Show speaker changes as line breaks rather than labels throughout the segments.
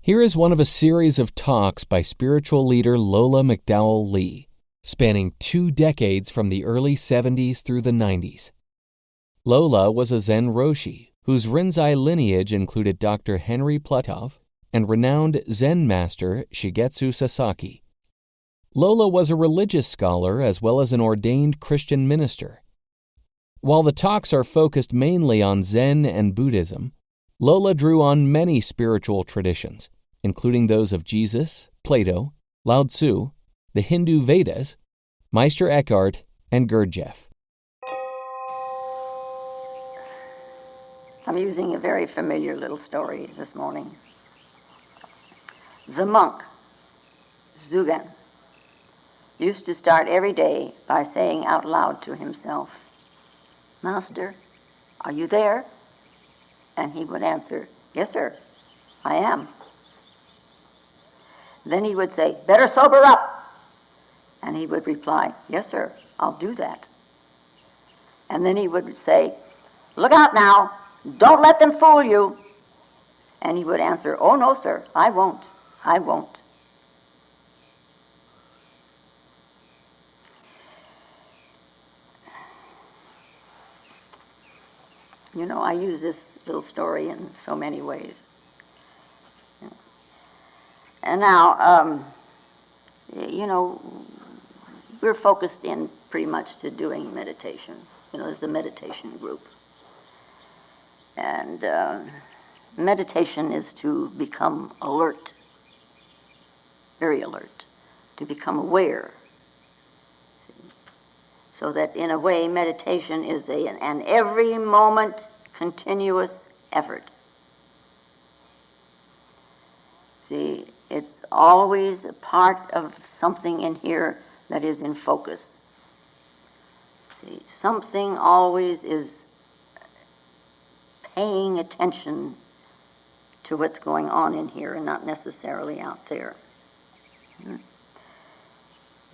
Here is one of a series of talks by spiritual leader Lola McDowell Lee, spanning 2 decades from the early 70s through the 90s. Lola was a Zen Roshi, whose Rinzai lineage included Dr. Henry Platov and renowned Zen master Shigetsu Sasaki. Lola was a religious scholar as well as an ordained Christian minister. While the talks are focused mainly on Zen and Buddhism, Lola drew on many spiritual traditions, including those of Jesus, Plato, Lao Tzu, the Hindu Vedas, Meister Eckhart, and Gurdjieff.
I'm using a very familiar little story this morning. The monk, Zugen, used to start every day by saying out loud to himself, "Master, are you there?" And he would answer, "Yes, sir, I am." Then he would say, "Better sober up." And he would reply, "Yes, sir, I'll do that." And then he would say, "Look out now, don't let them fool you." And he would answer, "Oh, no, sir, I won't. You know, I use this little story in so many ways. And now, we're focused in pretty much to doing meditation. There's a meditation group. And meditation is to become alert, very alert, to become aware. So that in a way, meditation is an every moment continuous effort. See, it's always a part of something in here that is in focus. See, something always is paying attention to what's going on in here and not necessarily out there.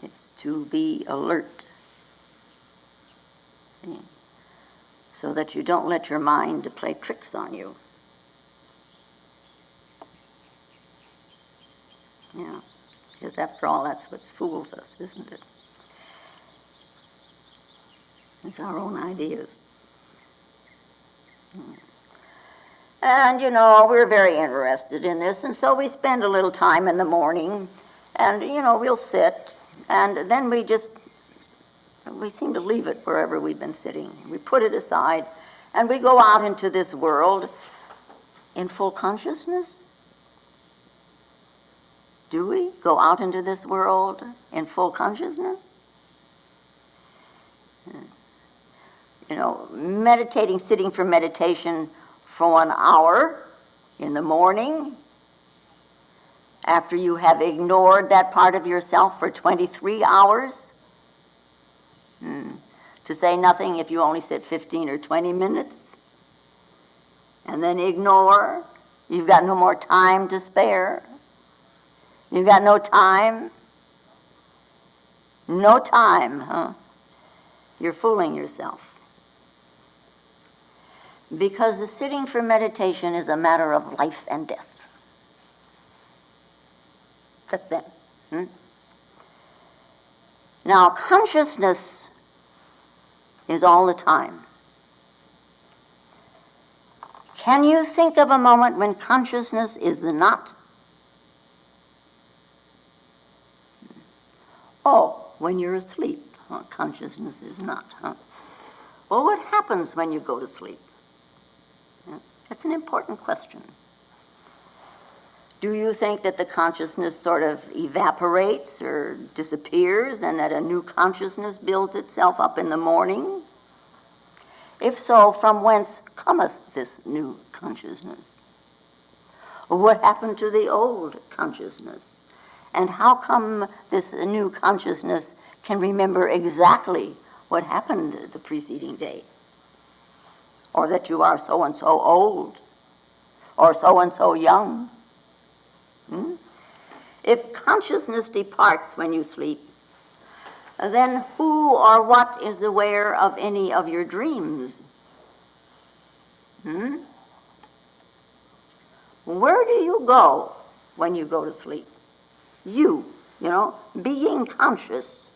It's to be alert. See? So that you don't let your mind play tricks on you. Yeah, because after all, that's what fools us, isn't it? It's our own ideas. And, we're very interested in this, and so we spend a little time in the morning, and, we'll sit, and then we seem to leave it wherever we've been sitting. We put it aside, and we go out into this world in full consciousness. Do we go out into this world in full consciousness? Meditating, sitting for meditation for 1 hour in the morning, after you have ignored that part of yourself for 23 hours, to say nothing if you only sit 15 or 20 minutes, and then ignore. You've got no more time to spare. You've got no time. No time, huh? You're fooling yourself. Because the sitting for meditation is a matter of life and death. That's it. Now, consciousness is all the time. Can you think of a moment when consciousness is not? Oh, when you're asleep, consciousness is not, huh? Well, what happens when you go to sleep? That's an important question. Do you think that the consciousness sort of evaporates or disappears and that a new consciousness builds itself up in the morning? If so, from whence cometh this new consciousness? What happened to the old consciousness? And how come this new consciousness can remember exactly what happened the preceding day? Or that you are so-and-so old, or so-and-so young. If consciousness departs when you sleep, then who or what is aware of any of your dreams? Where do you go when you go to sleep. You know, being conscious.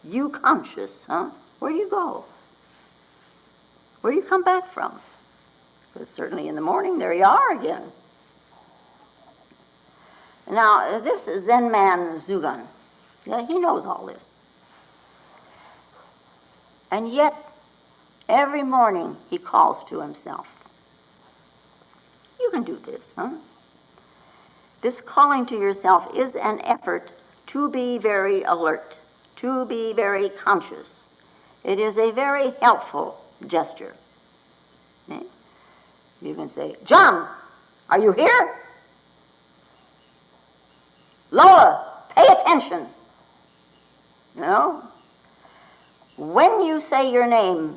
You conscious, huh? Where do you go? Where do you come back from? Because certainly in the morning, there you are again. Now, this Zen man, Zugan, yeah, he knows all this. And yet, every morning he calls to himself. You can do this, huh? This calling to yourself is an effort to be very alert, to be very conscious. It is a very helpful gesture. Okay? You can say, John, are you here? Lola, pay attention. You know? When you say your name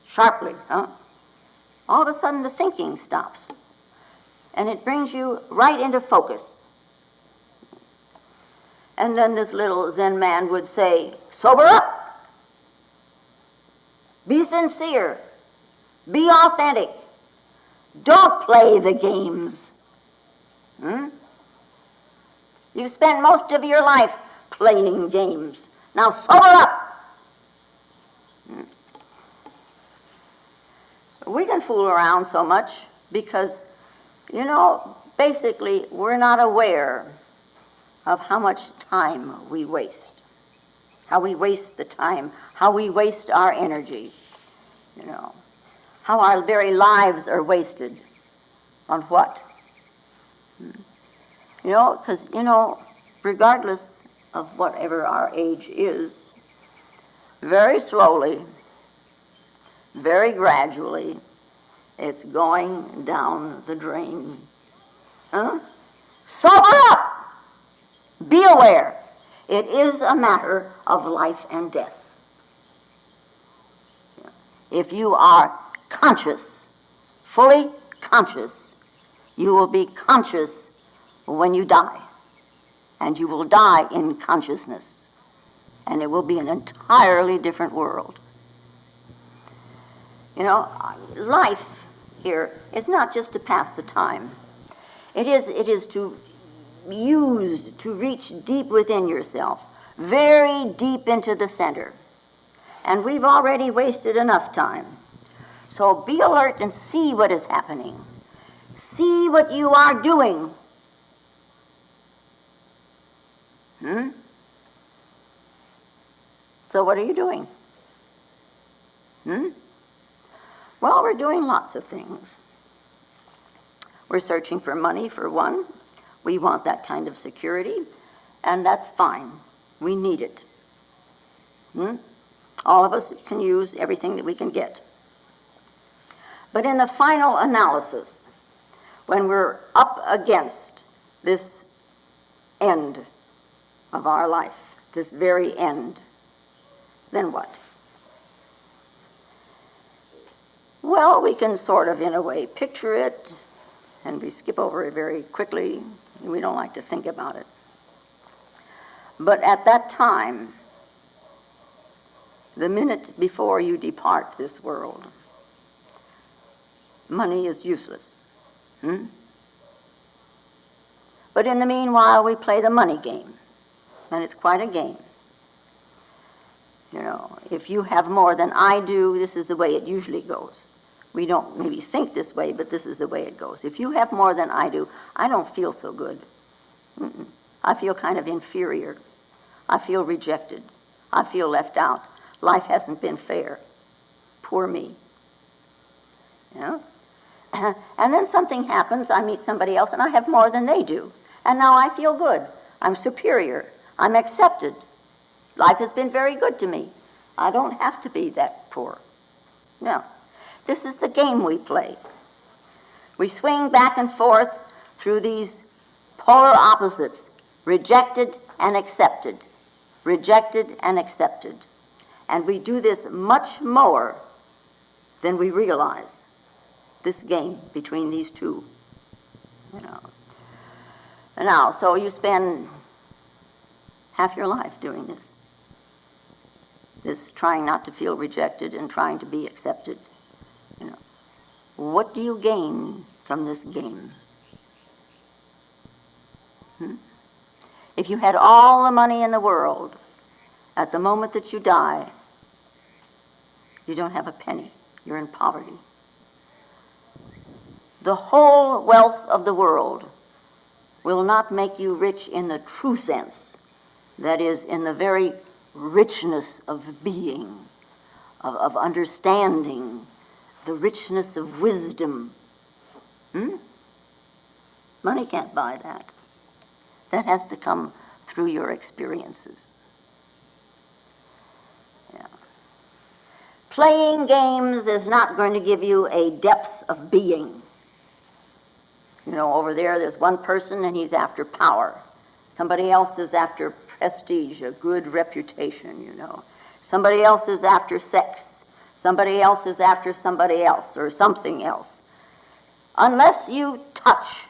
sharply, huh? All of a sudden the thinking stops. And it brings you right into focus. And then this little Zen man would say, sober up. Be sincere. Be authentic. Don't play the games. You've spent most of your life playing games. Now sober up. We can fool around so much because, you know, basically we're not aware of how much time we waste. How we waste the time. How we waste our energy. You know, how our very lives are wasted. On what? You know, because, you know, regardless of whatever our age is, very slowly, very gradually, it's going down the drain. Huh? Sober up! Be aware. It is a matter of life and death. If you are conscious, fully conscious, you will be conscious when you die. And you will die in consciousness. And it will be an entirely different world. You know, life here is not just to pass the time. It is to use, to reach deep within yourself, very deep into the center. And we've already wasted enough time. So be alert and see what is happening. See what you are doing. So what are you doing? Well, we're doing lots of things. We're searching for money, for one. We want that kind of security, and that's fine. We need it. All of us can use everything that we can get. But in the final analysis, when we're up against this end of our life, this very end, then what? Well, we can sort of, in a way, picture it, and we skip over it very quickly. We don't like to think about it. But at that time, the minute before you depart this world, money is useless. But in the meanwhile, we play the money game, and it's quite a game. You know, if you have more than I do, this is the way it usually goes. We don't maybe think this way, but this is the way it goes. If you have more than I do, I don't feel so good. I feel kind of inferior. I feel rejected. I feel left out. Life hasn't been fair. Poor me. You know? And then something happens, I meet somebody else, and I have more than they do. And now I feel good. I'm superior. I'm accepted. Life has been very good to me. I don't have to be that poor. No. This is the game we play. We swing back and forth through these polar opposites, rejected and accepted, rejected and accepted. And we do this much more than we realize, this game between these two. You know. And now, so you spend half your life doing this. This trying not to feel rejected and trying to be accepted. You know. What do you gain from this game? If you had all the money in the world, at the moment that you die, you don't have a penny. You're in poverty. The whole wealth of the world will not make you rich in the true sense, that is, in the very richness of being, of understanding, the richness of wisdom. Money can't buy that. That has to come through your experiences. Yeah. Playing games is not going to give you a depth of being. You know, over there's one person and he's after power. Somebody else is after prestige, a good reputation, you know. Somebody else is after sex. Somebody else is after somebody else or something else. Unless you touch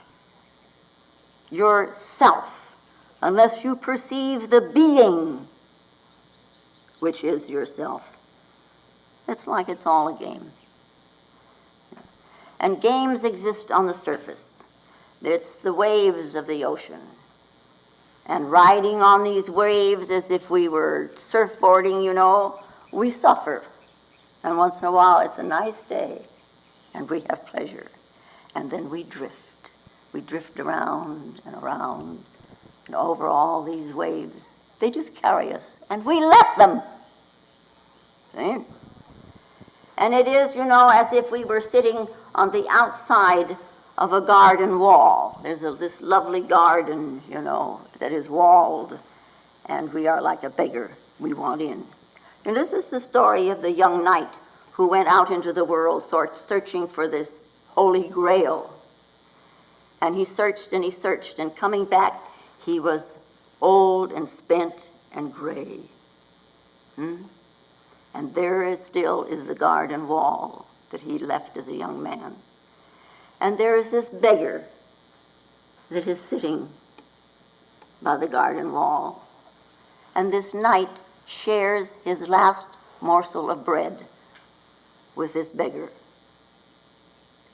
yourself, unless you perceive the being which is yourself, it's like it's all a game. And games exist on the surface. It's the waves of the ocean. And riding on these waves as if we were surfboarding, you know, we suffer. And once in a while it's a nice day and we have pleasure. And then we drift. We drift around and around and over all these waves. They just carry us and we let them. See? And it is, you know, as if we were sitting on the outside of a garden wall. There's this lovely garden, you know, that is walled, and we are like a beggar. We want in. And this is the story of the young knight who went out into the world searching for this holy grail. And he searched, and coming back, he was old and spent and gray. And there still is the garden wall that he left as a young man. And there is this beggar that is sitting by the garden wall. And this knight shares his last morsel of bread with this beggar.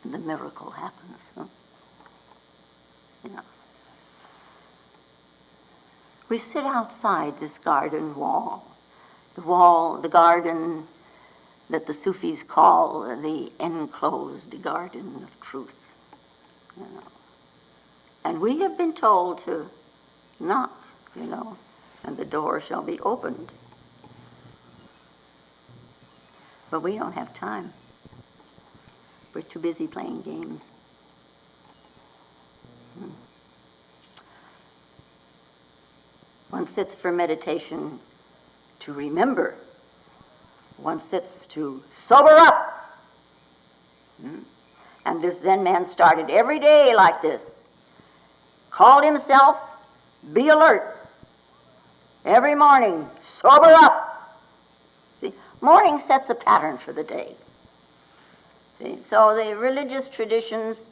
And the miracle happens. Yeah. We sit outside this garden wall. The garden that the Sufis call the enclosed garden of truth. You know. And we have been told to knock, you know, and the door shall be opened. But we don't have time. We're too busy playing games. One sits for meditation to remember. One sits to sober up. And this Zen man started every day like this. Called himself, be alert. Every morning, sober up. See, morning sets a pattern for the day. See, so the religious traditions,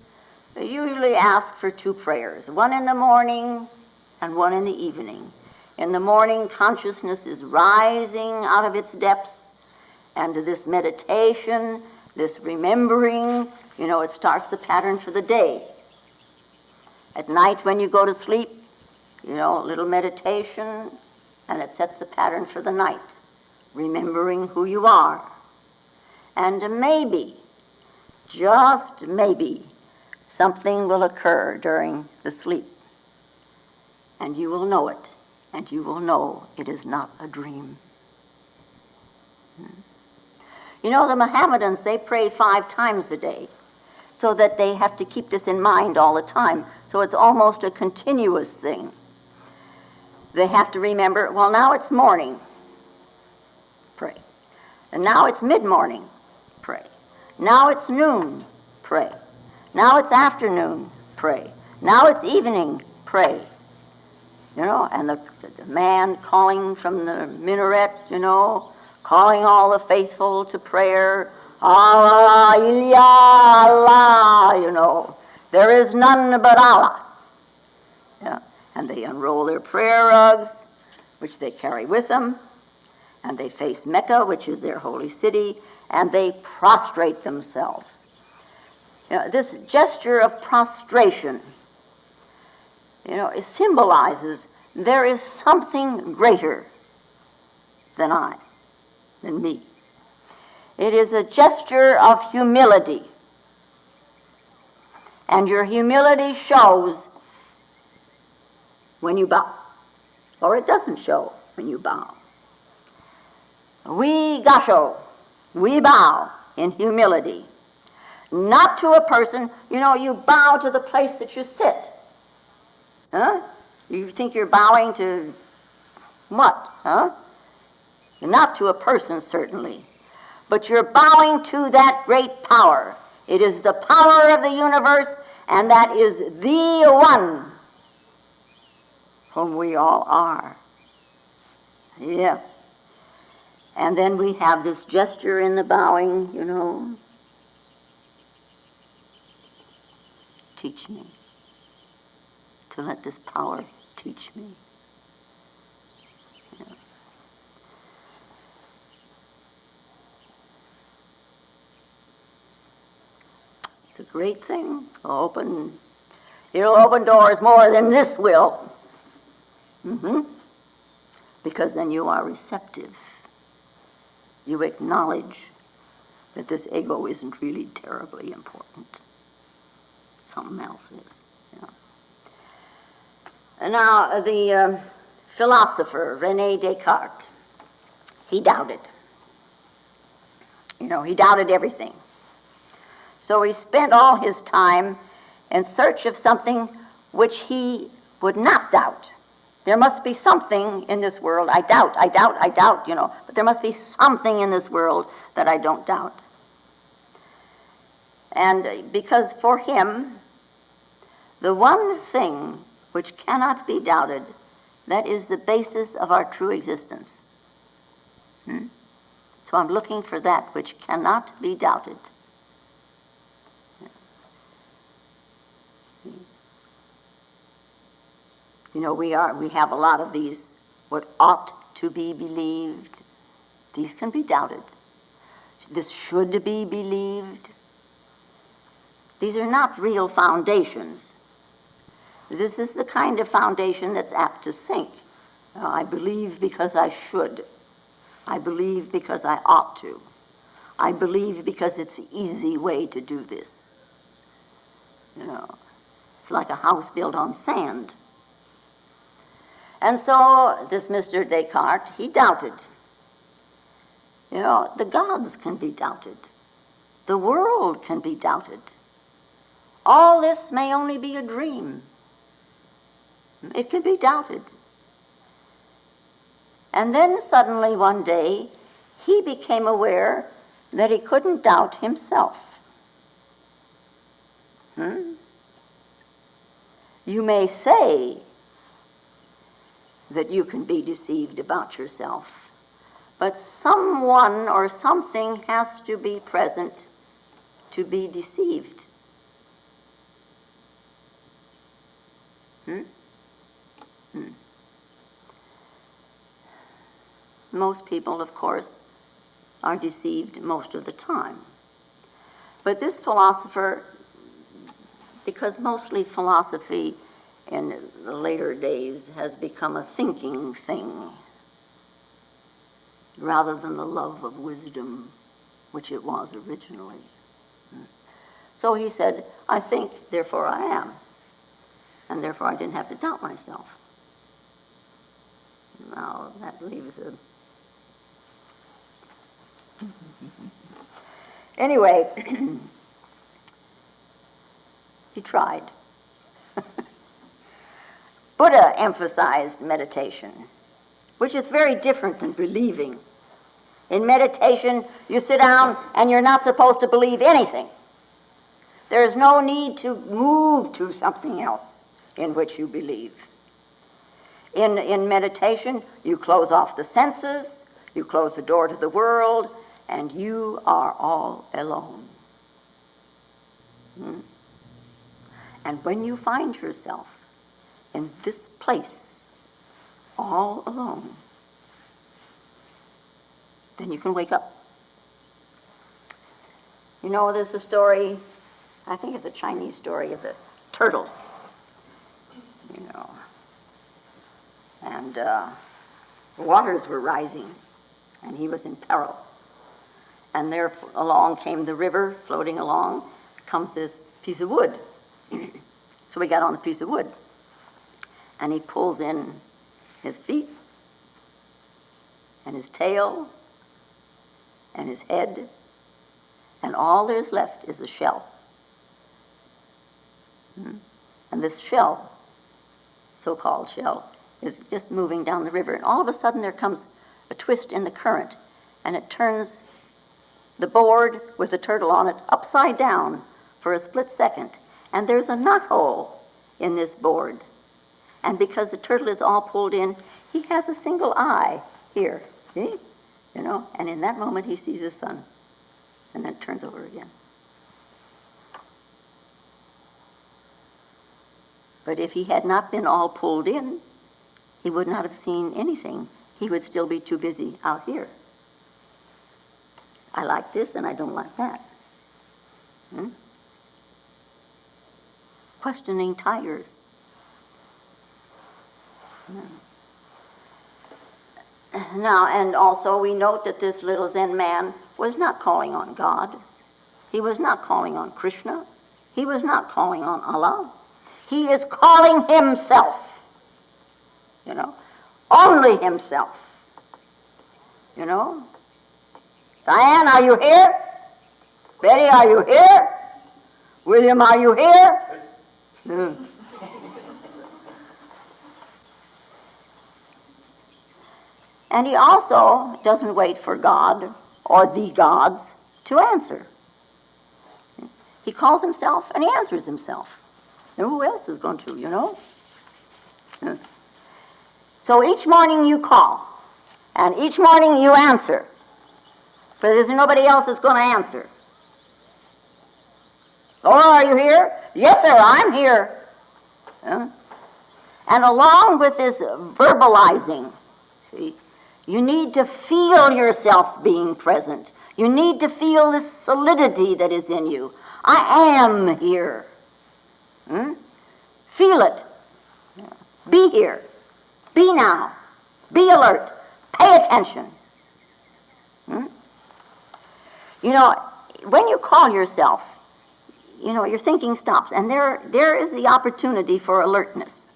they usually ask for two prayers, one in the morning and one in the evening. In the morning, consciousness is rising out of its depths, and this meditation, this remembering, you know, it starts the pattern for the day. At night when you go to sleep, you know, a little meditation, and it sets the pattern for the night, remembering who you are. And maybe, just maybe, something will occur during the sleep, and you will know it, and you will know it is not a dream. You know, the Mohammedans, they pray 5 times a day, so that they have to keep this in mind all the time. So it's almost a continuous thing. They have to remember, well, now it's morning, pray. And now it's mid-morning, pray. Now it's noon, pray. Now it's afternoon, pray. Now it's evening, pray. You know, and the man calling from the minaret, you know, calling all the faithful to prayer. Allah, Ilya, Allah, you know. There is none but Allah. Yeah. And they unroll their prayer rugs, which they carry with them, and they face Mecca, which is their holy city, and they prostrate themselves. You know, this gesture of prostration it symbolizes there is something greater than I, than me. It is a gesture of humility. And your humility shows when you bow, or it doesn't show when you bow. We gasho, we bow in humility, not to a person. You bow to the place that you sit. Huh? You think you're bowing to what? Huh? Not to a person, certainly. But you're bowing to that great power. It is the power of the universe, and that is the one whom we all are. Yeah. And then we have this gesture in the bowing, Teach me. To let this power teach me. Yeah. It's a great thing. It'll open doors more than this will. Because then you are receptive. You acknowledge that this ego isn't really terribly important. Something else is. And now, the philosopher René Descartes, he doubted. He doubted everything. So he spent all his time in search of something which he would not doubt. There must be something in this world. I doubt, but there must be something in this world that I don't doubt. And because for him, the one thing which cannot be doubted, that is the basis of our true existence. So I'm looking for that which cannot be doubted. We have a lot of these, what ought to be believed. These can be doubted. This should be believed. These are not real foundations. This is the kind of foundation that's apt to sink. I believe because I should. I believe because I ought to. I believe because it's the easy way to do this. It's like a house built on sand. And so this Mr. Descartes, he doubted. The gods can be doubted. The world can be doubted. All this may only be a dream. It can be doubted. And then suddenly one day, he became aware that he couldn't doubt himself. You may say that you can be deceived about yourself, but someone or something has to be present to be deceived. Most people, of course, are deceived most of the time. But this philosopher, because mostly philosophy in the later days has become a thinking thing rather than the love of wisdom, which it was originally. So he said, I think, therefore I am. And therefore I didn't have to doubt myself. Now that leaves a... Anyway, he tried. Buddha emphasized meditation, which is very different than believing. In meditation, you sit down and you're not supposed to believe anything. There is no need to move to something else in which you believe. In meditation, you close off the senses, you close the door to the world, and you are all alone. And when you find yourself in this place, all alone, then you can wake up. There's a story, I think it's a Chinese story of the turtle. and the waters were rising, and he was in peril. And there along came the river, floating along, comes this piece of wood. So he got on the piece of wood, and he pulls in his feet, and his tail, and his head, and all there's left is a shell. And this shell, so-called shell, is just moving down the river. And all of a sudden there comes a twist in the current, and it turns the board with the turtle on it upside down for a split second. And there's a knot hole in this board. And because the turtle is all pulled in, he has a single eye here, see? You know, and in that moment he sees the sun, and then it turns over again. But if he had not been all pulled in, he would not have seen anything. He would still be too busy out here. I like this and I don't like that. Questioning tigers. Now, and also we note that this little Zen man was not calling on God. He was not calling on Krishna. He was not calling on Allah. He is calling himself, you know, only himself, you know. Diane, are you here? Betty, are you here? William, are you here? And he also doesn't wait for God or the gods to answer. He calls himself and he answers himself. Now, who else is going to, you know? So each morning you call, and each morning you answer, for there's nobody else that's going to answer. Laura, are you here? Yes, sir, I'm here. And along with this verbalizing, see, you need to feel yourself being present. You need to feel the solidity that is in you. I am here. Feel it. Be here. Be now. Be alert. Pay attention. You know, when you call yourself, you know, your thinking stops, and there is the opportunity for alertness.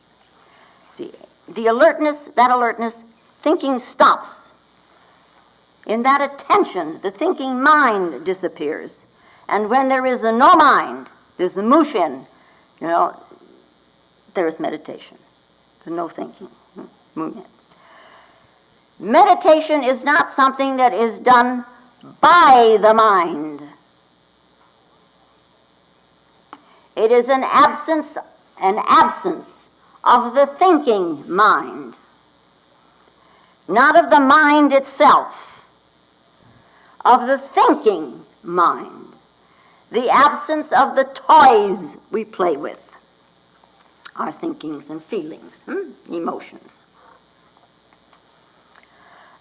See, the alertness, thinking stops. In that attention, the thinking mind disappears. And when there is no mind, there's a mushin, you know, there is meditation. There's no thinking. Meditation is not something that is done by the mind. It is an absence of the thinking mind. Not of the mind itself, of the thinking mind. The absence of the toys we play with. Our thinkings and feelings, emotions.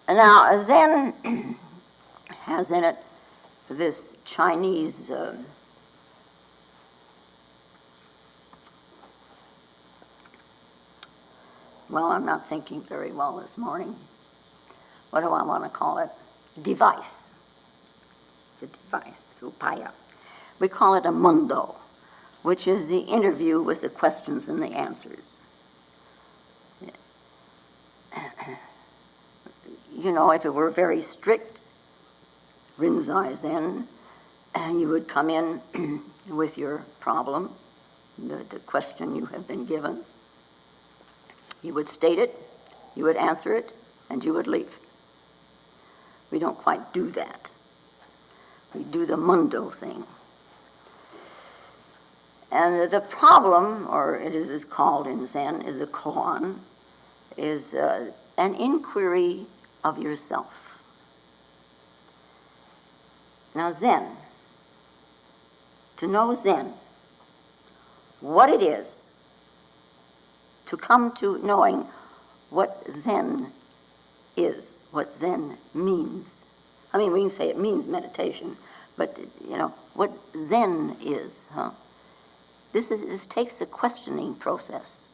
Now, Zen has in it this Chinese well, I'm not thinking very well this morning. What do I want to call it? Device. It's a device. It's upaya. We call it a mundo, which is the interview with the questions and the answers. You know, if it were very strict, Rinzai Zen, you would come in with your problem, the question you have been given. You would state it, you would answer it, and you would leave. We don't quite do that. We do the mundo thing. And the problem, or it is called in Zen, is the Koan, is an inquiry of yourself. Now Zen, to know Zen, what it is, to come to knowing what Zen is, what Zen means. I mean, we can say it means meditation, but, you know, what Zen is, This takes a questioning process.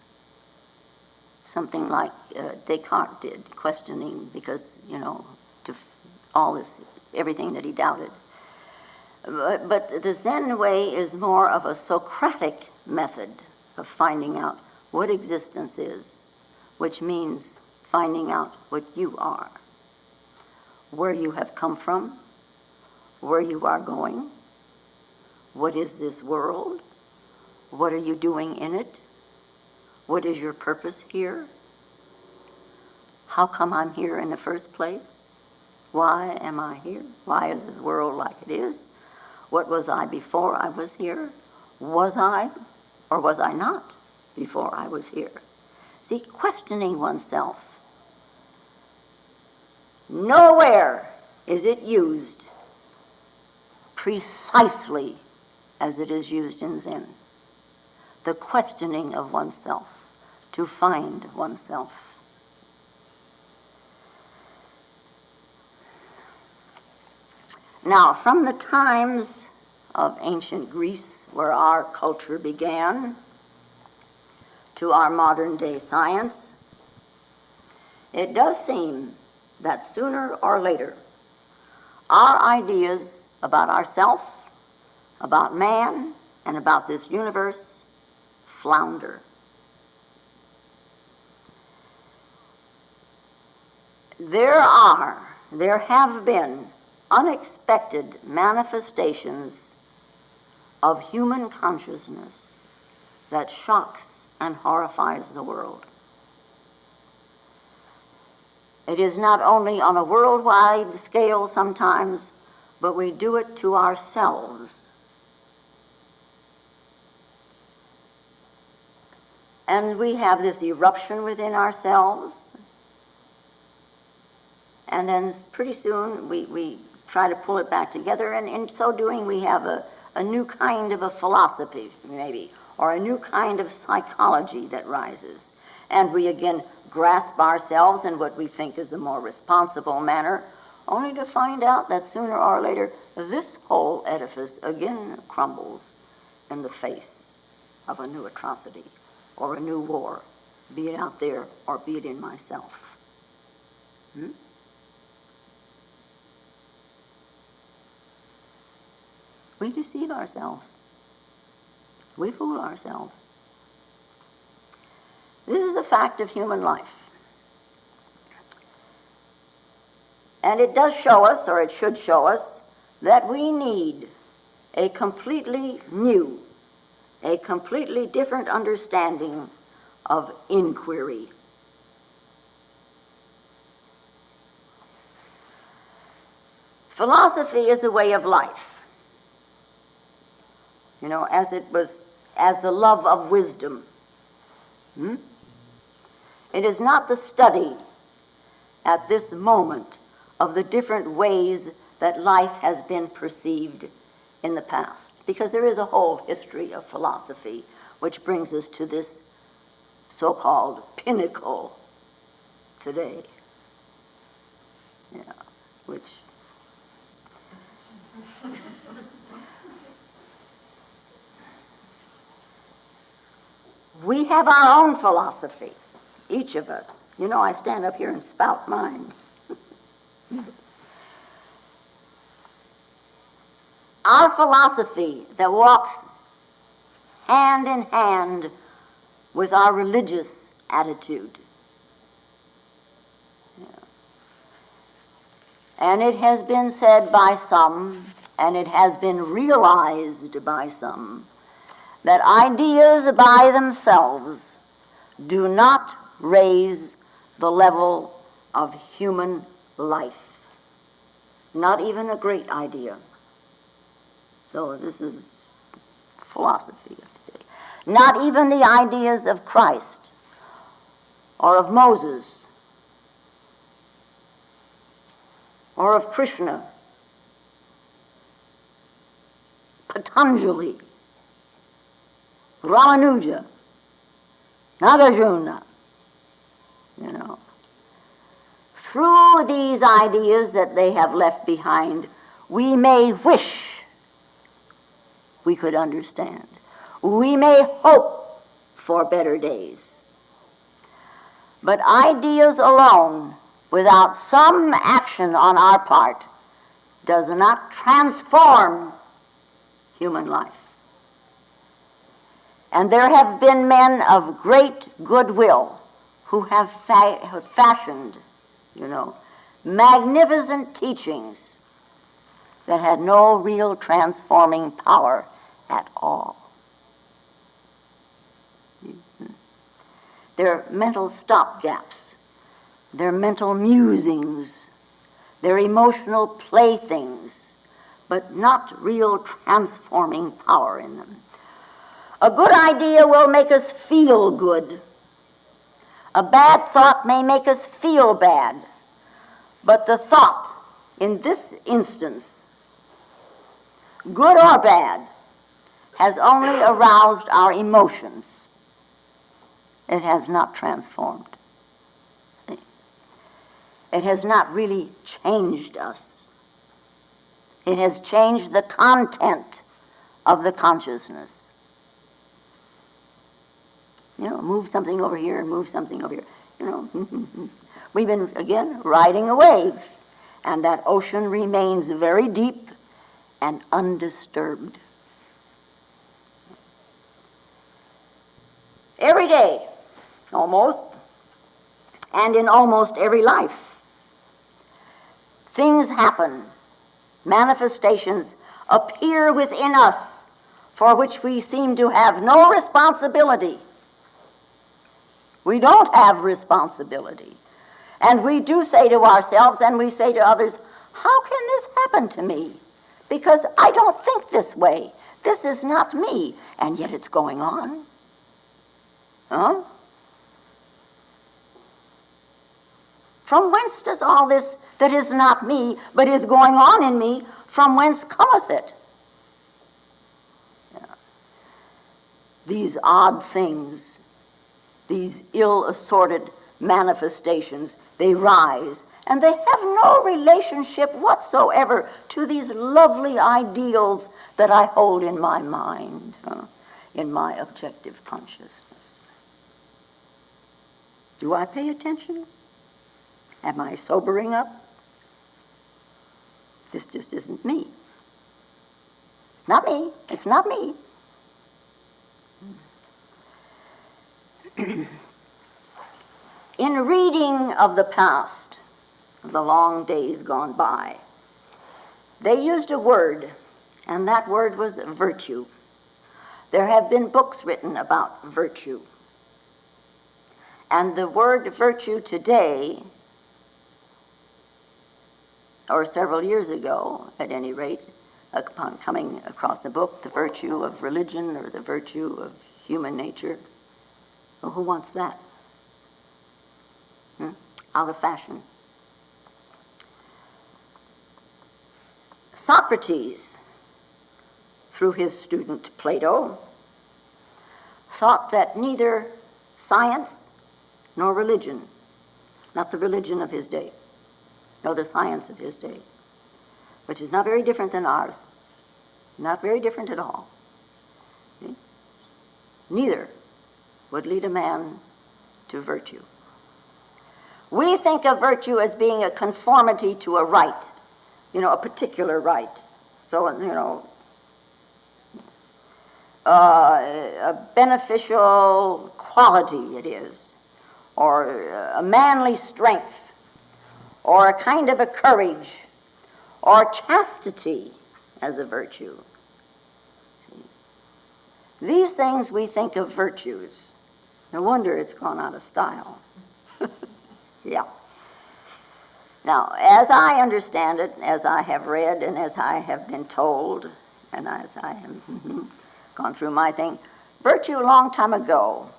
something like Descartes did, questioning because, all this, everything that he doubted. But the Zen way is more of a Socratic method of finding out what existence is, which means finding out what you are, where you have come from, where you are going, what is this world, what are you doing in it, what is your purpose here, how come I'm here in the first place, why am I here, why is this world like it is, what was I before I was here, was I or was I not before I was here. See, questioning oneself. Nowhere is it used precisely as it is used in Zen. The questioning of oneself, to find oneself. Now, from the times of ancient Greece, where our culture began, to our modern day science, it does seem that sooner or later, our ideas about ourself, about man, and about this universe flounder. There have been unexpected manifestations of human consciousness that shocks and horrifies the world. It is not only on a worldwide scale sometimes, but we do it to ourselves. And we have this eruption within ourselves, and then pretty soon we try to pull it back together, and in so doing we have a new kind of a philosophy, maybe, or a new kind of psychology that rises. And we again grasp ourselves in what we think is a more responsible manner, only to find out that sooner or later this whole edifice again crumbles in the face of a new atrocity or a new war, be it out there or be it in myself. We deceive ourselves. We fool ourselves. This is a fact of human life. And it does show us, or it should show us, that we need a completely new, a completely different understanding of inquiry. Philosophy is a way of life. As the love of wisdom. It is not the study at this moment of the different ways that life has been perceived in the past, because there is a whole history of philosophy which brings us to this so-called pinnacle today, which we have our own philosophy, each of us. I stand up here and spout mine. Our philosophy that walks hand in hand with our religious attitude. And it has been said by some, and it has been realized by some, that ideas by themselves do not raise the level of human life. Not even a great idea. So this is philosophy of today. Not even the ideas of Christ or of Moses or of Krishna, Patanjali, Ramanuja, Nagarjuna, Through these ideas that they have left behind, we may wish we could understand. We may hope for better days. But ideas alone, without some action on our part, does not transform human life. And there have been men of great goodwill who have fashioned, magnificent teachings that had no real transforming power at all. They're mental stopgaps, they're mental musings, they're emotional playthings, but not real transforming power in them. A good idea will make us feel good. A bad thought may make us feel bad. But the thought, in this instance, good or bad, has only aroused our emotions. It has not transformed. It has not really changed us. It has changed the content of the consciousness. Move something over here and move something over here. We've been, again, riding a wave, and that ocean remains very deep and undisturbed. Every day, almost, and in almost every life, things happen, manifestations appear within us for which we seem to have no responsibility. We don't have responsibility. And we do say to ourselves and we say to others, how can this happen to me? Because I don't think this way. This is not me. And yet it's going on. Huh? From whence does all this that is not me, but is going on in me, from whence cometh it? Yeah. These odd things, these ill-assorted manifestations, they rise, and they have no relationship whatsoever to these lovely ideals that I hold in my mind, in my objective consciousness. Do I pay attention? Am I sobering up? This just isn't me. It's not me. It's not me. In reading of the past, of the long days gone by, they used a word, and that word was virtue. There have been books written about virtue. And the word virtue today, or several years ago, at any rate, upon coming across a book, The Virtue of Religion or The Virtue of Human Nature, well, who wants that? Out of fashion. Socrates, through his student Plato, thought that neither science nor religion, not the religion of his day, nor the science of his day, which is not very different than ours, not very different at all. See? Neither would lead a man to virtue. We think of virtue as being a conformity to a right, a particular right. So, a beneficial quality it is, or a manly strength, or a kind of a courage, or chastity as a virtue. These things we think of virtues. No wonder it's gone out of style. Yeah. Now, as I understand it, as I have read and as I have been told, and as I have gone through my thing, virtue a long time ago,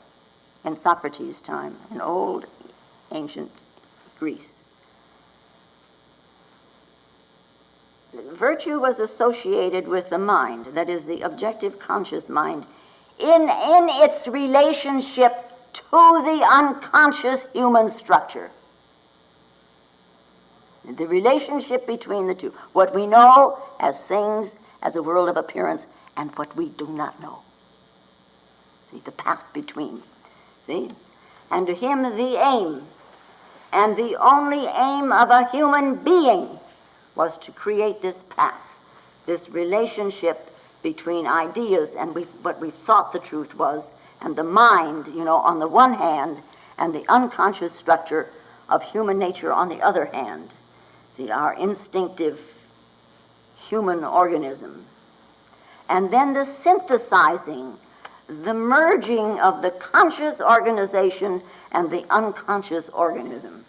in Socrates' time, in old ancient Greece, virtue was associated with the mind, that is, the objective conscious mind, in its relationship to the unconscious human structure. The relationship between the two. What we know as things, as a world of appearance, and what we do not know. See, the path between. See? and to him the aim, and the only aim of a human being, was to create this path, this relationship between ideas and what we thought the truth was, and the mind, on the one hand, and the unconscious structure of human nature on the other hand. See, our instinctive human organism. And then the synthesizing, the merging of the conscious organization and the unconscious organism.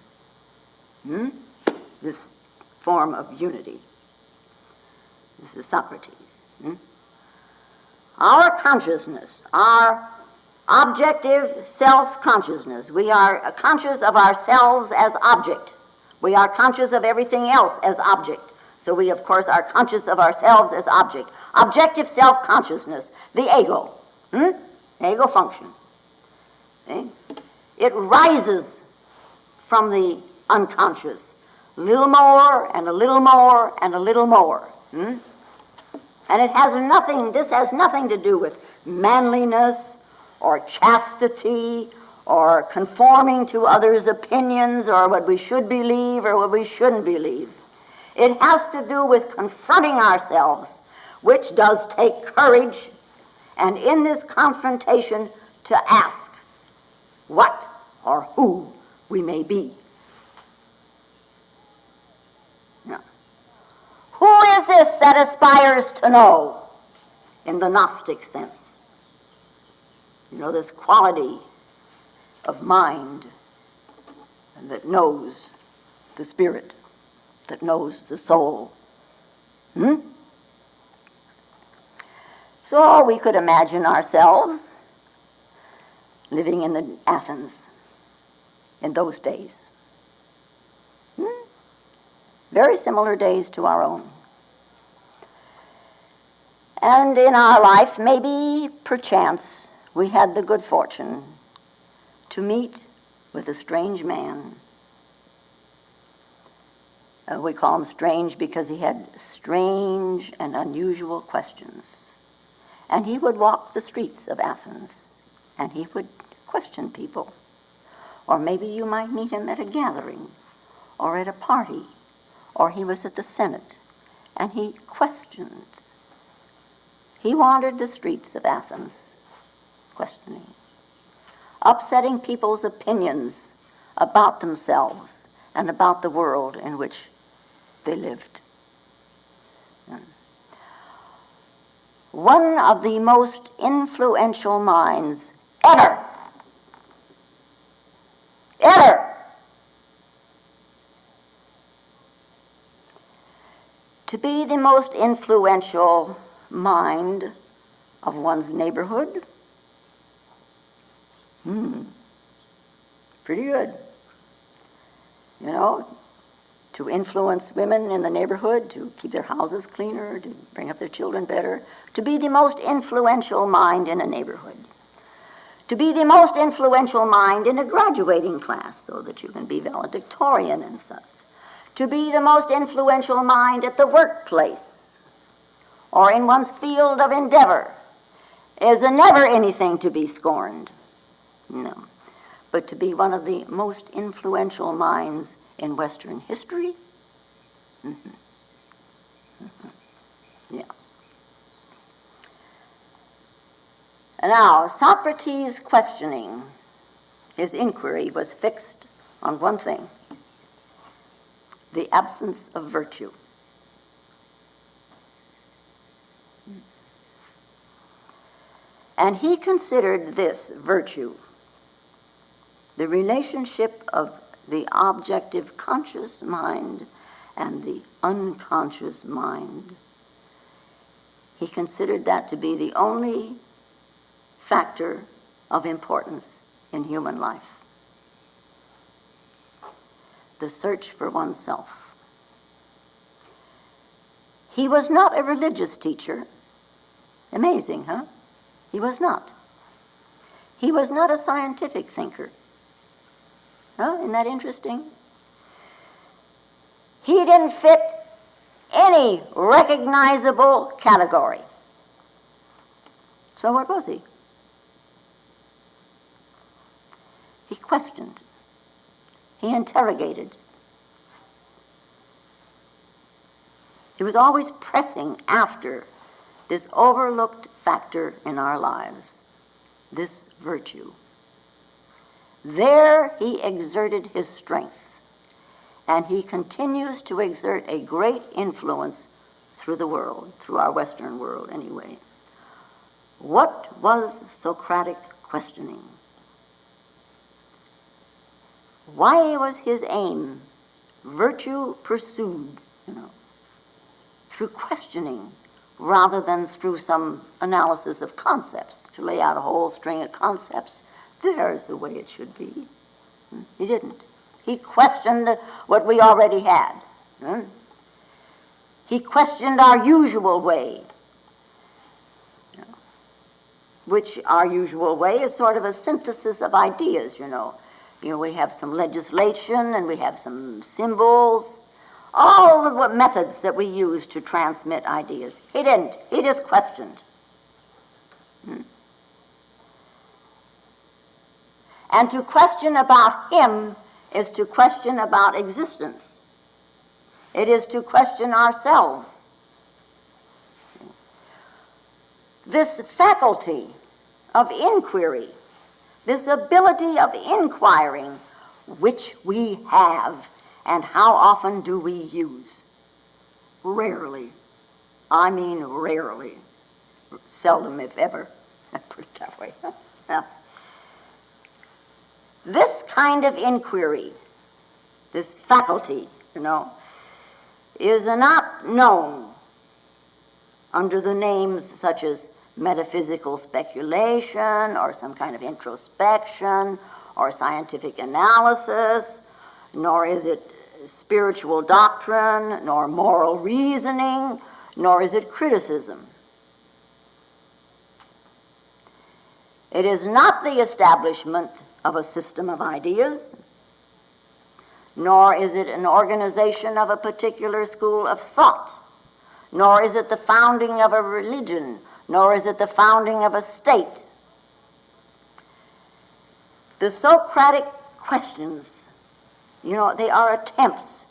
This form of unity. This is Socrates. Our consciousness, our objective self-consciousness, we are conscious of ourselves as object. We are conscious of everything else as object. So we, of course, are conscious of ourselves as object. Objective self-consciousness, the ego. Ego function. Okay? It rises from the unconscious. A little more and a little more and a little more. And this has nothing to do with manliness or chastity or conforming to others' opinions or what we should believe or what we shouldn't believe. It has to do with confronting ourselves, which does take courage, and in this confrontation to ask what or who we may be. Now, who is this that aspires to know in the Gnostic sense? This quality of mind that knows the spirit, that knows the soul. So we could imagine ourselves living in Athens in those days. Very similar days to our own. And in our life, maybe perchance, we had the good fortune to meet with a strange man. We call him strange because he had strange and unusual questions. And he would walk the streets of Athens, and he would question people. Or maybe you might meet him at a gathering, or at a party, or he was at the Senate, and he questioned. He wandered the streets of Athens, questioning, upsetting people's opinions about themselves and about the world in which they lived. One of the most influential minds ever, to be the most influential mind of one's neighborhood. Pretty good. To influence women in the neighborhood, to keep their houses cleaner, to bring up their children better, to be the most influential mind in a neighborhood, to be the most influential mind in a graduating class so that you can be valedictorian and such, to be the most influential mind at the workplace or in one's field of endeavor is never anything to be scorned. No. But to be one of the most influential minds in Western history? Yeah. Now, Socrates' questioning, his inquiry was fixed on one thing: the absence of virtue. And he considered this virtue, the relationship of the objective conscious mind and the unconscious mind. He considered that to be the only factor of importance in human life. The search for oneself. He was not a religious teacher. Amazing, huh? He was not. He was not a scientific thinker. Huh? Isn't that interesting? He didn't fit any recognizable category. So what was he? He questioned. He interrogated. He was always pressing after this overlooked factor in our lives, this virtue. There he exerted his strength, and he continues to exert a great influence through the world, through our Western world anyway. What was Socratic questioning? Why was his aim virtue pursued, through questioning rather than through some analysis of concepts, to lay out a whole string of concepts? There's the way it should be. He didn't. He questioned what we already had. He questioned our usual way, which our usual way is sort of a synthesis of ideas, we have some legislation and we have some symbols, all the methods that we use to transmit ideas. He didn't. He just questioned. And to question about him is to question about existence. It is to question ourselves. This faculty of inquiry, this ability of inquiring, which we have, and how often do we use? Rarely. I mean rarely. Seldom, if ever. Put it that way. Now, this kind of inquiry, this faculty, is not known under the names such as metaphysical speculation or some kind of introspection or scientific analysis, nor is it spiritual doctrine, nor moral reasoning, nor is it criticism. It is not the establishment of a system of ideas, nor is it an organization of a particular school of thought, nor is it the founding of a religion, nor is it the founding of a state. The Socratic questions, they are attempts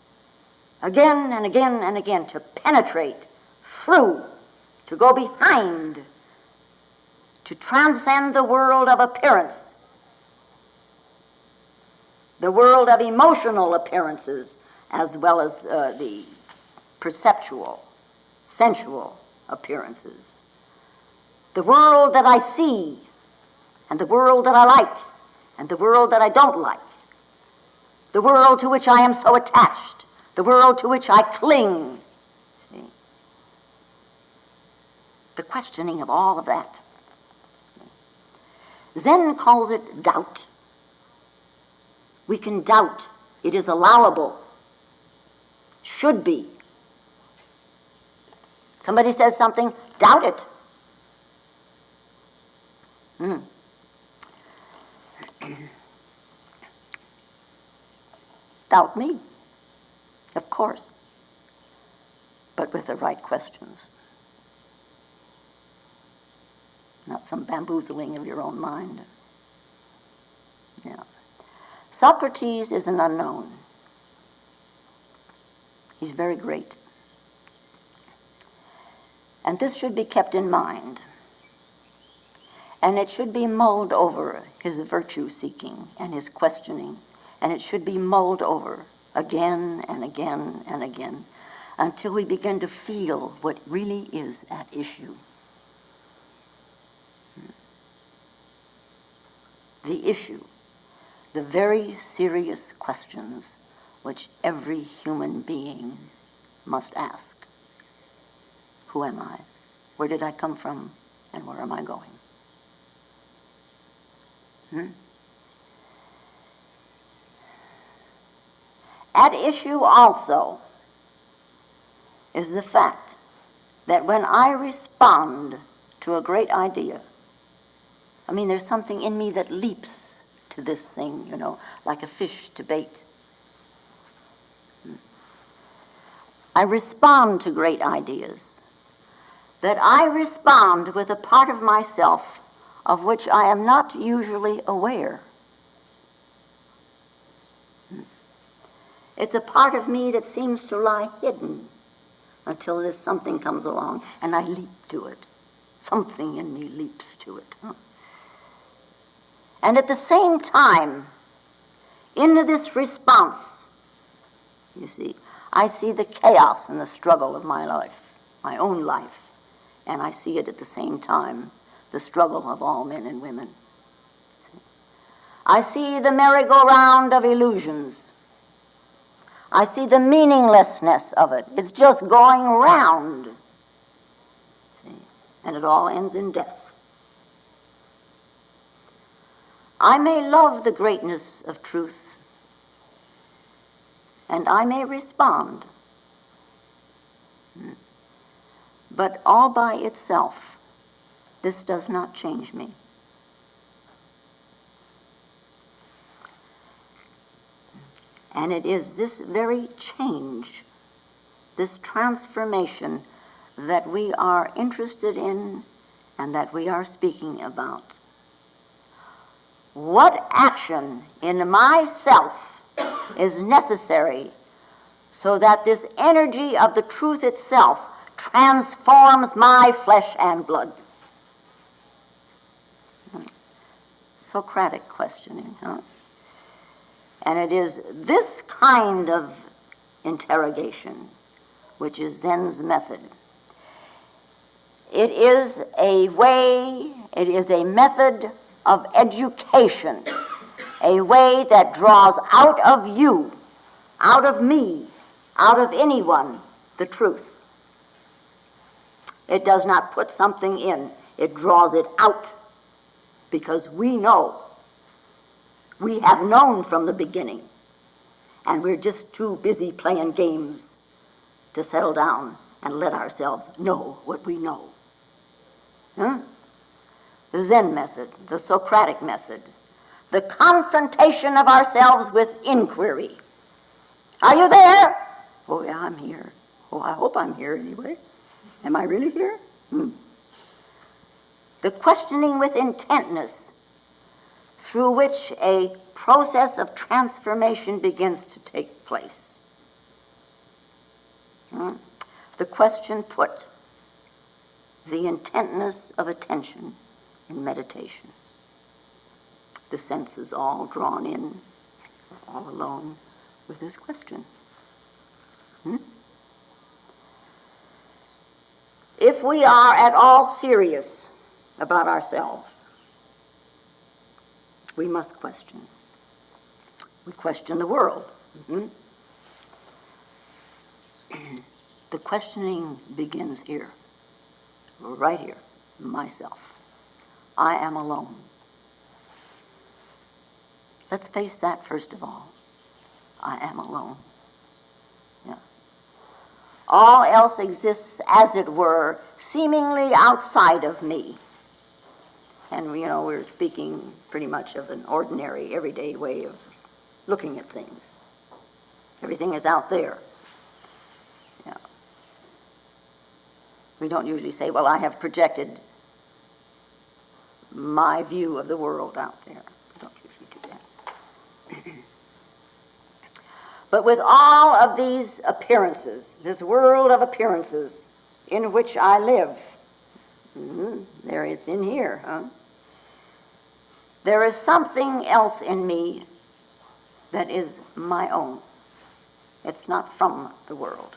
again and again and again to penetrate through, to go behind, to transcend the world of appearance, the world of emotional appearances, as well as the perceptual, sensual appearances. The world that I see, and the world that I like, and the world that I don't like. The world to which I am so attached, the world to which I cling. See? The questioning of all of that. Zen calls it doubt. We can doubt. It is allowable. Should be. Somebody says something, doubt it. Doubt me, of course, but with the right questions. Not some bamboozling of your own mind. Yeah. Socrates is an unknown. He's very great. And this should be kept in mind. And it should be mulled over, his virtue seeking and his questioning. And it should be mulled over again and again and again until we begin to feel what really is at issue. The issue, the very serious questions which every human being must ask. Who am I? Where did I come from? And where am I going? At issue also is the fact that when I respond to a great idea, there's something in me that leaps to this thing, like a fish to bait. I respond to great ideas, that I respond with a part of myself of which I am not usually aware. It's a part of me that seems to lie hidden until this something comes along and I leap to it. Something in me leaps to it. And at the same time, into this response, you see, I see the chaos and the struggle of my life, my own life, and I see it at the same time, the struggle of all men and women. I see the merry-go-round of illusions. I see the meaninglessness of it. It's just going round. See? And it all ends in death. I may love the greatness of truth, and I may respond, but all by itself, this does not change me. And it is this very change, this transformation, that we are interested in and that we are speaking about. What action in myself is necessary so that this energy of the truth itself transforms my flesh and blood? Socratic questioning, huh? And it is this kind of interrogation which is Zen's method. It is a way, it is a method of education, a way that draws out of you, out of me, out of anyone, the truth. It does not put something in, it draws it out, because we know. We have known from the beginning, and we're just too busy playing games to settle down and let ourselves know what we know. The Zen method, the Socratic method, the confrontation of ourselves with inquiry. Are you there? Oh, yeah, I'm here. Oh, I hope I'm here anyway. Am I really here? The questioning with intentness, through which a process of transformation begins to take place. The question put, the intentness of attention in meditation. The senses all drawn in, all alone with this question. If we are at all serious about ourselves, we must question. We question the world. The questioning begins here, right here, myself. I am alone. Let's face that first of all. I am alone. Yeah. All else exists, as it were, seemingly outside of me. And, we're speaking pretty much of an ordinary, everyday way of looking at things. Everything is out there. Yeah. We don't usually say, well, I have projected my view of the world out there. We don't usually do that. But with all of these appearances, this world of appearances in which I live, there it's in here, huh? There is something else in me that is my own. It's not from the world.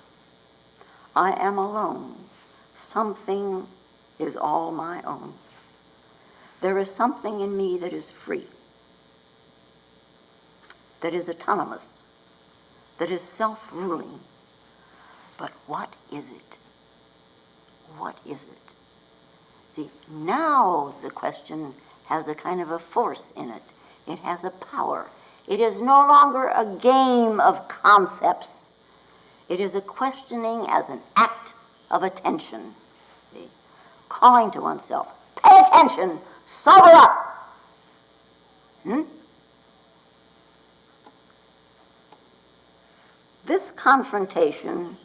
I am alone. Something is all my own. There is something in me that is free, that is autonomous, that is self-ruling. But what is it? What is it? See, now the question has a kind of a force in it. It has a power. It is no longer a game of concepts. It is a questioning as an act of attention. See? Calling to oneself, pay attention, sober up. This confrontation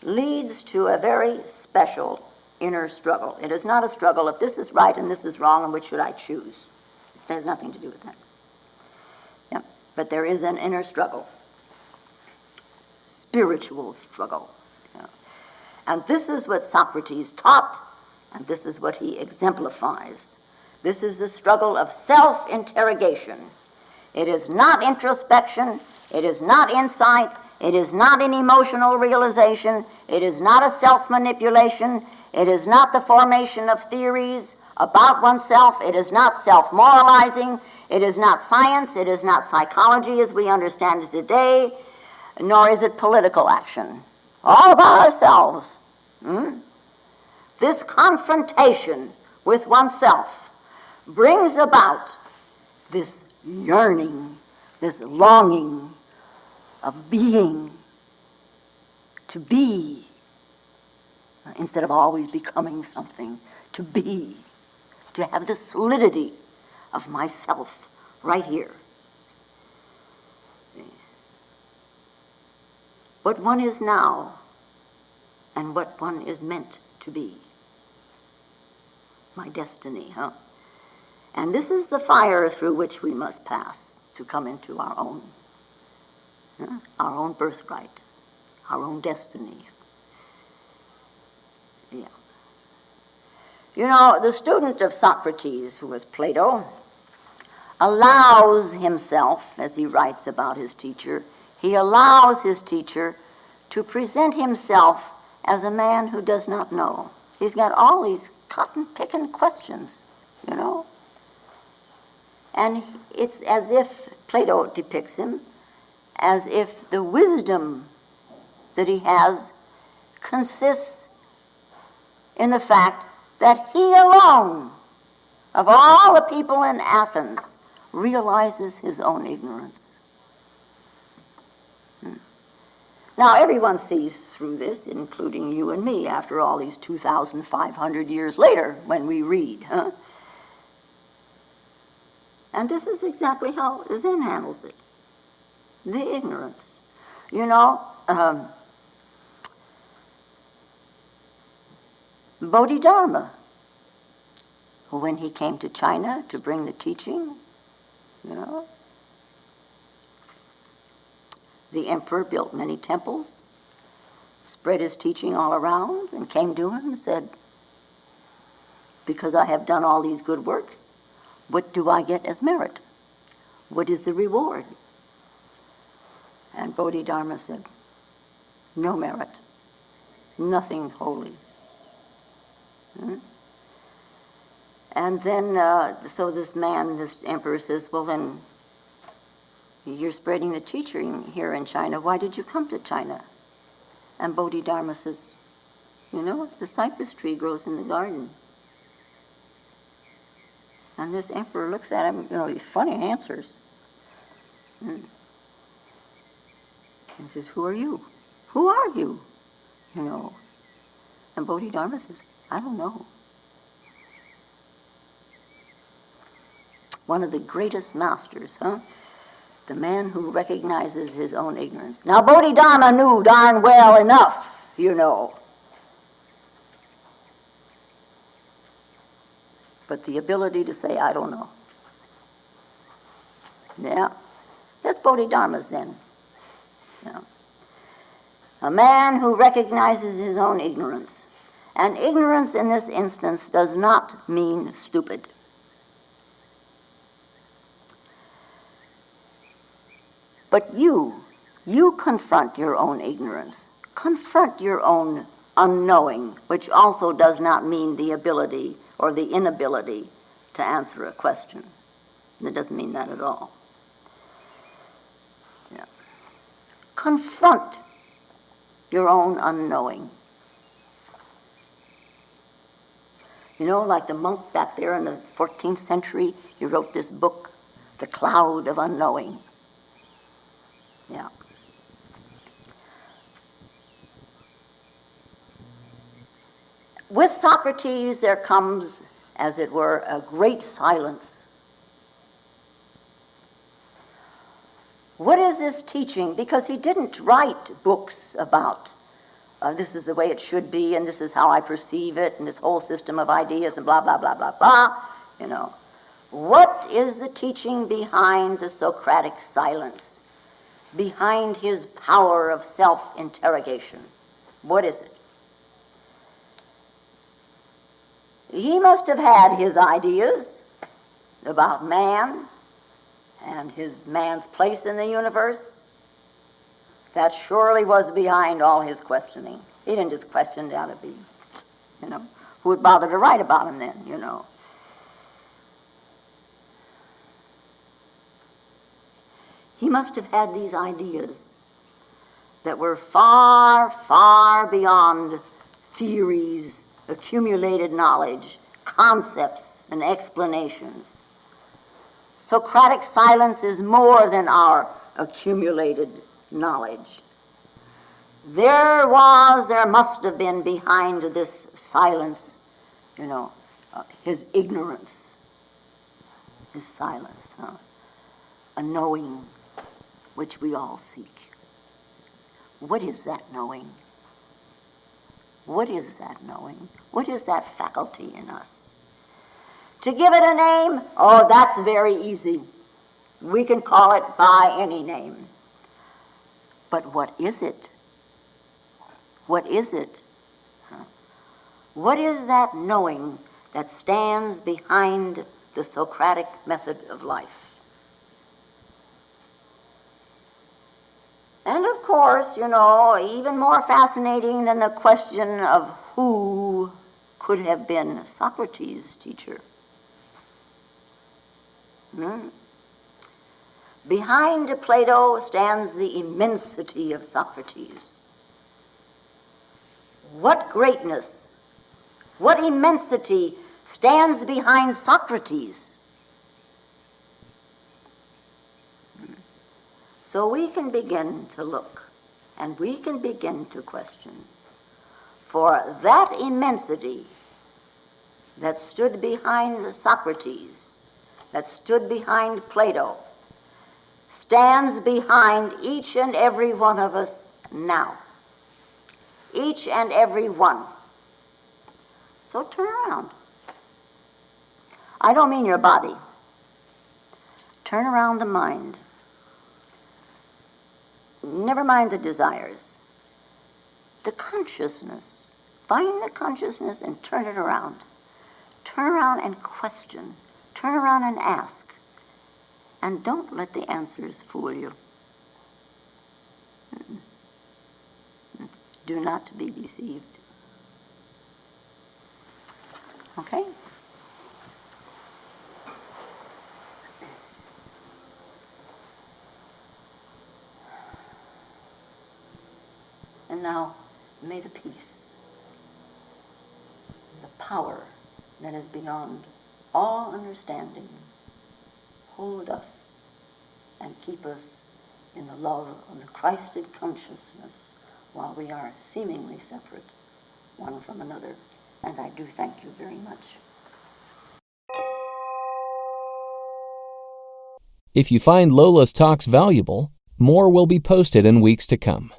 leads to a very special inner struggle. It is not a struggle of this is right and this is wrong and which should I choose. It has nothing to do with that. Yeah. But there is an inner struggle. spiritual struggle. Yeah. And this is what Socrates taught, and this is what he exemplifies. This is the struggle of self-interrogation. It is not introspection. It is not insight. It is not an emotional realization. It is not a self-manipulation. It is not the formation of theories about oneself. It is not self-moralizing. It is not science. It is not psychology as we understand it today, nor is it political action. All about ourselves. This confrontation with oneself brings about this yearning, this longing of being, to be, instead of always becoming something, to be, to have the solidity of myself right here. What one is now and what one is meant to be. My destiny, huh? And this is the fire through which we must pass to come into our own birthright, our own destiny. Yeah. You know, the student of Socrates, who was Plato, allows himself, as he writes about his teacher, he allows his teacher to present himself as a man who does not know. He's got all these cotton-picking questions, you know. And it's as if, Plato depicts him, as if the wisdom that he has consists in the fact that he alone, of all the people in Athens, realizes his own ignorance. Now, everyone sees through this, including you and me, after all these 2,500 years later, when we read, huh? And this is exactly how Zen handles it. The ignorance. You know, Bodhidharma, when he came to China to bring the teaching, you know, the emperor built many temples, spread his teaching all around, and came to him and said, because I have done all these good works, what do I get as merit? What is the reward? And Bodhidharma said, no merit, nothing holy. And then, so this emperor says, well then, you're spreading the teaching here in China, why did you come to China? And Bodhidharma says, you know, the cypress tree grows in the garden. And this emperor looks at him, you know, these funny answers. And says, who are you? Who are you? You know. And Bodhidharma says, I don't know. One of the greatest masters, huh? The man who recognizes his own ignorance. Now, Bodhidharma knew darn well enough, you know. But the ability to say, I don't know. Yeah, that's Bodhidharma Zen. Yeah. A man who recognizes his own ignorance. And ignorance in this instance does not mean stupid. But you confront your own ignorance. Confront your own unknowing, which also does not mean the ability or the inability to answer a question. It doesn't mean that at all. Yeah. Confront your own unknowing. You know, like the monk back there in the 14th century, he wrote this book, The Cloud of Unknowing. Yeah. With Socrates, there comes, as it were, a great silence. What is this teaching? Because he didn't write books about this is the way it should be, and this is how I perceive it, and this whole system of ideas, and blah, blah, blah, blah, blah, you know. What is the teaching behind the Socratic silence? behind his power of self-interrogation? What is it? He must have had his ideas about man and his man's place in the universe. That surely was behind all his questioning. He didn't just question it out of being, who would bother to write about him then, He must have had these ideas that were far, far beyond theories, accumulated knowledge, concepts, and explanations. Socratic silence is more than our accumulated knowledge. There must have been behind this silence, his ignorance, his silence, a knowing which we all seek. What is that knowing? What is that knowing? What is that faculty in us? To give it a name, that's very easy. We can call it by any name. But what is it? What is it? What is that knowing that stands behind the Socratic method of life? And of course, even more fascinating than the question of who could have been Socrates' teacher. Behind Plato stands the immensity of Socrates. What greatness, what immensity stands behind Socrates? So we can begin to look, and we can begin to question. For that immensity that stood behind Socrates, that stood behind Plato, stands behind each and every one of us now. Each and every one. So turn around. I don't mean your body. Turn around the mind. Never mind the desires. The consciousness. Find the consciousness and turn it around. Turn around and question. Turn around and ask. And don't let the answers fool you. Do not be deceived. Okay? And now, may the peace, the power that is beyond all understanding, hold us and keep us in the love of the Christed consciousness while we are seemingly separate one from another. And I do thank you very much.
If you find Lola's talks valuable, more will be posted in weeks to come.